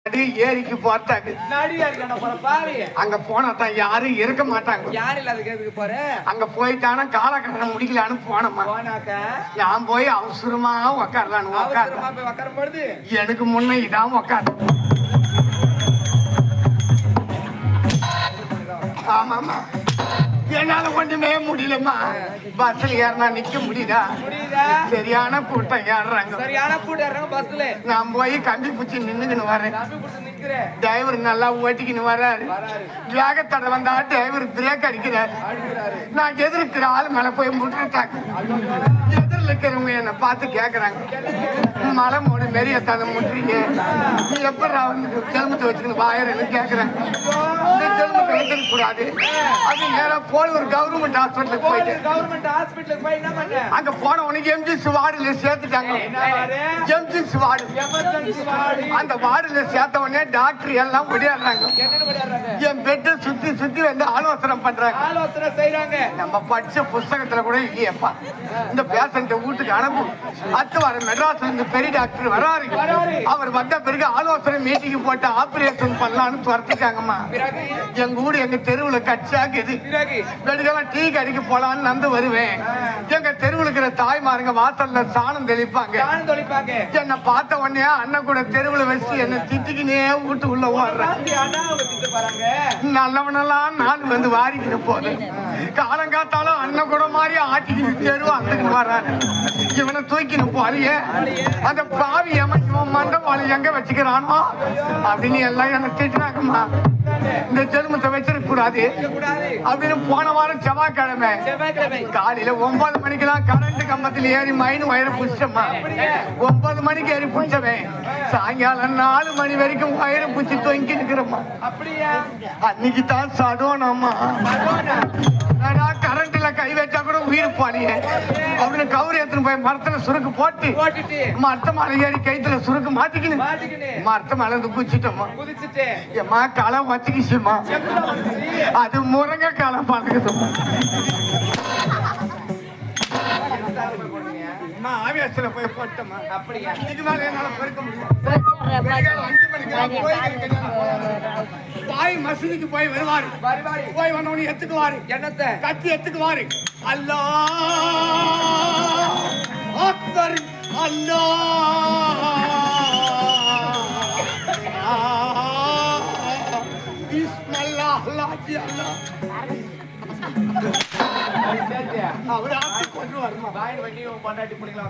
ஏரிக்கு போட்டாங்க. அங்க போனாதான் யாரும் இருக்க மாட்டாங்க. அங்க போயிட்டானா காலகட்டம் முடிக்கலான்னு போனோமா. நான் போய் அவசரமா உக்காரலான்னு எனக்கு முன்ன இதான் உக்காரு. ஆமாமா, என்னால ஒண்ணுமே முடியலமா. பஸ்ல ஏறினா நிக்க முடியுதா? சரியான கூட்டம் ஏறுறாங்க. பஸ்ல நான் போய் கம்பி பூச்சி நின்னுக்கின்னு வரேன். டிரைவர் நல்லா ஓட்டிக்கின்னு வர்றாரு. வேகத்தடை வந்தா டிரைவர் பிரேக் அடிக்கிறாரு. நான் எதிர்க்கிற ஆள் மேல போய் முட்டுட்டாங்க. எதிரில் இருக்கிறவங்க என்ன பார்த்து கேக்குறாங்க, மலை மூடு மெரிய தலை முட்டுறீங்க, நீ எப்படி தெலும்பு வச்சுக்கணும் வாயர்னு கேக்குறாங்க. தெலும்பு வைக்க கூடாது. அது நேரம் போய் ஒரு கவர்மெண்ட் ஹாஸ்பிட்டலுக்கு போயிட்டு அங்க போன உனக்கு எம்ஜிஎஸ் வார்டுல சேர்த்துட்டாங்க. MGS ward. அந்த வார்டுல சேர்த்த உடனே டாக்டர் எல்லாம் ஒடியாடுறாங்க. என் பெட்டை சுத்தி சுத்தி வந்து ஆலோசனை பண்றாங்க. நம்ம படிச்ச புஸ்தகத்துல கூட இல்லையப்பா. இந்த பேஷண்ட வீட்டுக்கு அனுப்பு. அடுத்து வர மெட்ராஸ்ல இருந்து பெரிய டாக்டர் வராரு. அவர் வந்த பிறகு ஆலோசனை மீட்டிங் போட்டு ஆபரேஷன் பண்ணலான்னு துரத்திட்டாங்கம்மா. எங்க ஊடு எங்க தெருவுல கட்சாக்குது. வெடிக்கலாம் டீ கடைக்கு போலான்னு நந்து வருவேன். எங்க தெருவுல இருக்கிற தாய்மாருங்க வாசல்ல சாணம் தெளிப்பாங்க. என்ன பார்த்த உடனே அண்ணன் கூட தெருவுல வச்சு என்ன திட்டிக்கினே வீட்டு உள்ள ஓடுறாங்க. நல்லவனெல்லாம் நாள் வந்து வாரிக்கிட்டு போகுது. காலங்காத்தாலும் அண்ணன் கூட மாதிரி ஆட்டிக்கிட்டு தெருவா அந்துக்கு வர்றாரு. இவனை தூக்கின்னு போறியே, அந்த பாவி இவன் மண்டபாளி எங்க வச்சுக்கிறானோ அப்படின்னு எல்லாம் என்ன திட்டுறாங்கம்மா. இந்த ஜென்மத்தை வச்சிருக்க கூடாது அப்படின்னு போன வாரம் செவ்வாய்க்கிழமை காலையில 9 மணிக்கெல்லாம் கரண்ட் கம்பத்தில் ஏறி மைன் வயிறு புடிச்சம்மா. 9 மணிக்கு ஏறி புடிச்சவன் சாயங்காலம் 4 மணி வரைக்கும் வயிறு புடிச்சு தொங்கி நிக்கிறோமா. அன்னைக்கு தான் சடோனம்மா. கரண்ட்ல கை வச்சா கூட உயிர் பாலியே அப்படின்னு கவுரி எடுத்துன்னு போய் மரத்துல சுருக்கு போட்டு மரத்த மலை ஏறி கைத்துல சுருக்கு மாட்டிக்கின்னு மரத்த மலை இருந்து குச்சிட்டோமா. ஏமா களை வச்சுக்கிச்சுமா. அது முருங்க களை பழகுதுமா. ஆவேசத்துல போய் போட்டோமா. இதுக்கு மேல என்னால பொறுக்க முடியும். தாய் மசூதிக்கு போய் வருவாரு. போய் வந்தவனு எத்துக்குவாரு. என்னத்தை கத்தி எத்துக்குவாரு. அல்லாஹ் அக்பர், அல்லாஹ் பிஸ்மில்லாஹ், அல்லாஹ் அல்லாஹ். அவர் ஆட்சி கொண்டு வருமா. வாயின் வண்டி பொண்டாட்டி பிடிக்கலாம்.